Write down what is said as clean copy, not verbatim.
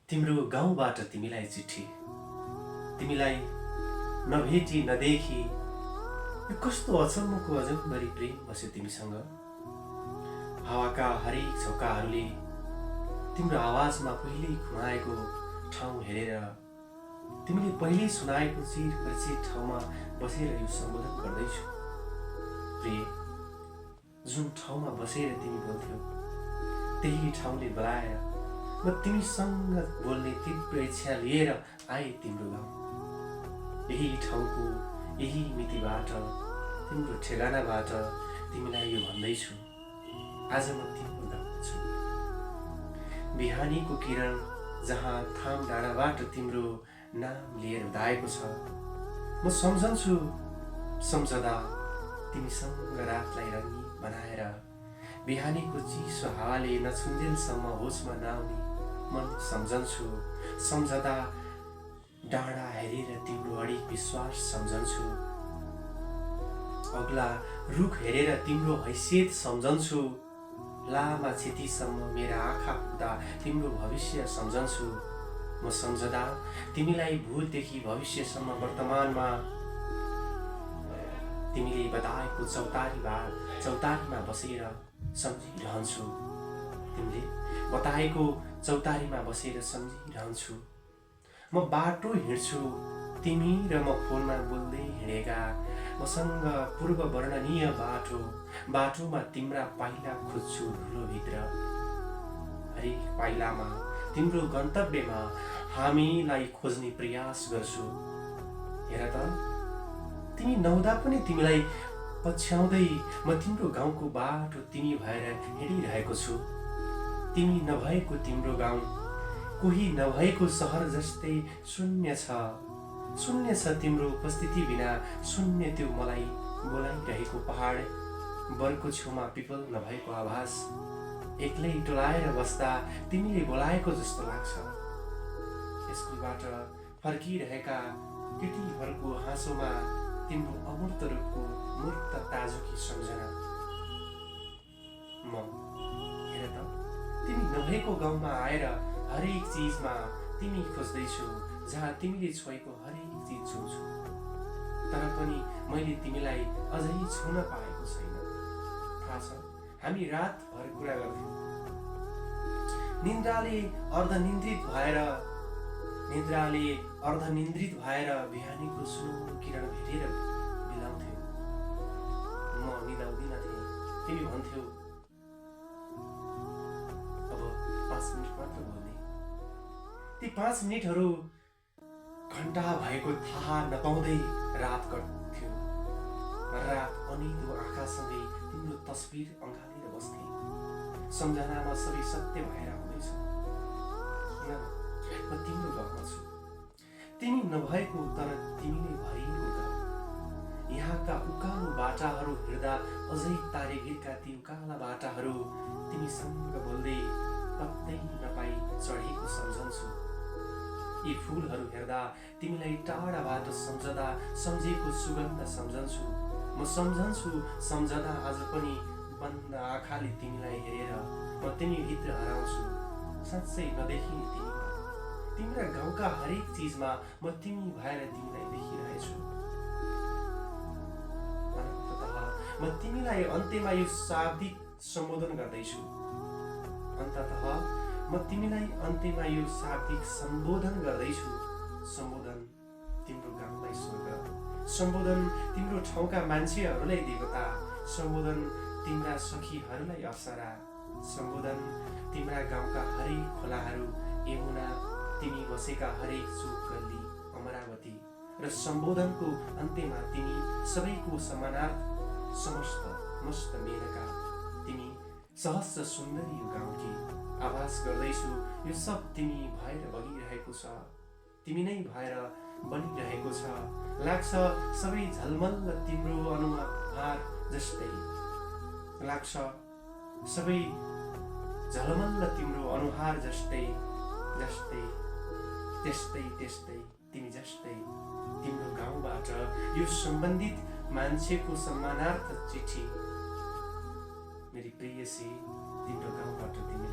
तिम्रो गाउँबाट तिमीलाई चिठी, तिमीलाई नभेटी नदेखी यो कस्तो अचम्मको अजम्बरी प्रेम बस्यो तिमीसँग। हावाका हरेक झोकाहरूले तिम्रो आवाजमा पहिल्यै खुमाएको ठाउँ हेरेर तिमीले पहिल्यै सुनाएको चिर परिचित ठाउँमा बसेर यो सम्बोधन गर्दैछु। प्रिय, जुन ठाउँमा बसेर तिमी बोल्थ्यौ त्यही ठाउँले बोलाएर म तिमीसँग बोल्ने तीव्र इच्छा लिएर आए तिम्रो गाउँ। यही ठाउँको यही मितिबाट, तिम्रो ठेगानाबाट तिमीलाई यो भन्दैछु, आज म तिम्रो गाउँमा छु। बिहानीको किरण जहाँ थाम डाँडाबाट तिम्रो नाम लिएर उदाएको छ, म सम्झन्छु सम्झदा तिमीसँग रातलाई रङ्गी बनाएर। बिहानीको चिसो हावाले नछुन्जेलसम्म होसमा नआउने मन सम्झन्छु सम्झदा। डाँडा हेरेर तिम्रो अडिक विश्वास सम्झन्छु, अग्ला रुख हेरेर तिम्रो हैसियत सम्झन्छु। लामा क्षतिसम्म मेरा आँखा पुग्दा तिम्रो भविष्य सम्झन्छु। म सम्झदा तिमीलाई भूतदेखि भविष्यसम्म वर्तमानमा तिमीले बताएको चौतारीमा बसेर सम्झिरहन्छु। तिमीले बताएको चौतारीमा बसेर सम्झिरहन्छु। म बाटो हिँड्छु, तिमी र म फोनमा बोल्दै हिँडेका। मसँग पूर्व वर्णनीय बाटोमा तिम्रा पाइला खोज्छु धुलोभित्र। हरेक पाइलामा तिम्रो गन्तव्यमा हामीलाई खोज्ने प्रयास गर्छु। हेर त, तिमी नहुँदा पनि तिमीलाई पछ्याउँदै म तिम्रो गाउँको बाटो तिमी भएर हिँडिरहेको छु। तिमी नभएको तिम्रो गाउँ कोही नभएको सहर जस्तै शून्य छ तिम्रो उपस्थिति बिना। शून्य त्यो मलाई बोलाइरहेको पहाड, बरको छेउमा पिपल नभएको आभास। एक्लै टोलाएर बस्दा तिमीले बोलाएको जस्तो लाग्छ। स्कुलबाट फर्किरहेका केटीहरूको हाँसोमा तिम्रो अमूर्त रूपको मूर्त ताजुकी सम्झना। हेर त, तिमी नभएको गाउँमा आएर हरेक चिजमा तिमी खोज्दैछु, जहाँ तिमीले छोएको हरेक चिज छुन्छु। तर पनि मैले तिमीलाई अझै छुन पाएको छैन। थाहा छ, हामी रातभर कुरा गर्थ्यौँ। निन्द्राले अर्धनिन्द्रित भएर बिहानीको सुनौलो किरण भेटेर बिलाउँथ्यौ। म निदाउँदिन थिएँ, तिमी भन्थ्यौ अब 5 मिनट मात्र बोल्ने। ती 5 मिनटहरू घण्टा भएको थाहा नपाउँदै रात कट्थ्यो। रात अनिदो आँखासँगै तिम्रो तस्बिर अँगालेर बस्थे। सम्झनामा सबै सत्य भएर आउँदैछ। म तिम्रो गाउँमा छु, तिमी नभएको तर तिमीले भरिएको गाउँ। यहाँका उकालो बाटाहरू हिँड्दा अझै तारेभिरका ती उकाला बाटाहरू तिमीसँग बोल्दै पत्तै नपाई चढेको सम्झन्छु। यी फुलहरू हेर्दा तिमीलाई टाढाबाट सम्झदा सम्झेको सुगन्ध सम्झन्छु। म सम्झन्छु सम्झदा आज पनि बन्द आँखाले तिमीलाई हेरेर म तिमीभित्र हराउँछु। साँच्चै नदेखिने तिम्रा गाउँका हरेक चिजमा म तिमी भएर तिमीलाई देखिरहेछु। म तिमीलाई अन्त्यमा यो शाब्दिक सम्बोधन गर्दैछु। सम्बोधन तिम्रो गाउँलाई स्वर्ग, सम्बोधन तिम्रो ठाउँका मान्छेहरूलाई देवता, सम्बोधन तिम्रा सखीहरूलाई अप्सरा, सम्बोधन तिम्रा गाउँका हरेक खोलाहरू, यमुना, तिमी बसेका हरेक चोक गल्ली, अमरावती। र सम्बोधनको अन्त्यमा तिमी सबैको समानार्थ समस्त मेनका, तिमी सहस्र सुन्दरी यो गाउँकी। आभास गर्दैछु यो सब तिमी भएर बगिरहेको छ, तिमी नै भएर बनिरहेको छ। लाग्छ सबै झलमल्ल तिम्रो अनुहार जस्तै, लाग्छ सबै झलमल्ल तिम्रो अनुहार जस्तै, त्यस्तै तिमी जस्तै। तिम्रो गाउँबाट यो सम्बन्धित मान्छेको सम्मानार्थ चिठी। मेरी प्रेयसी, तिम्रो गाउँबाट तिमी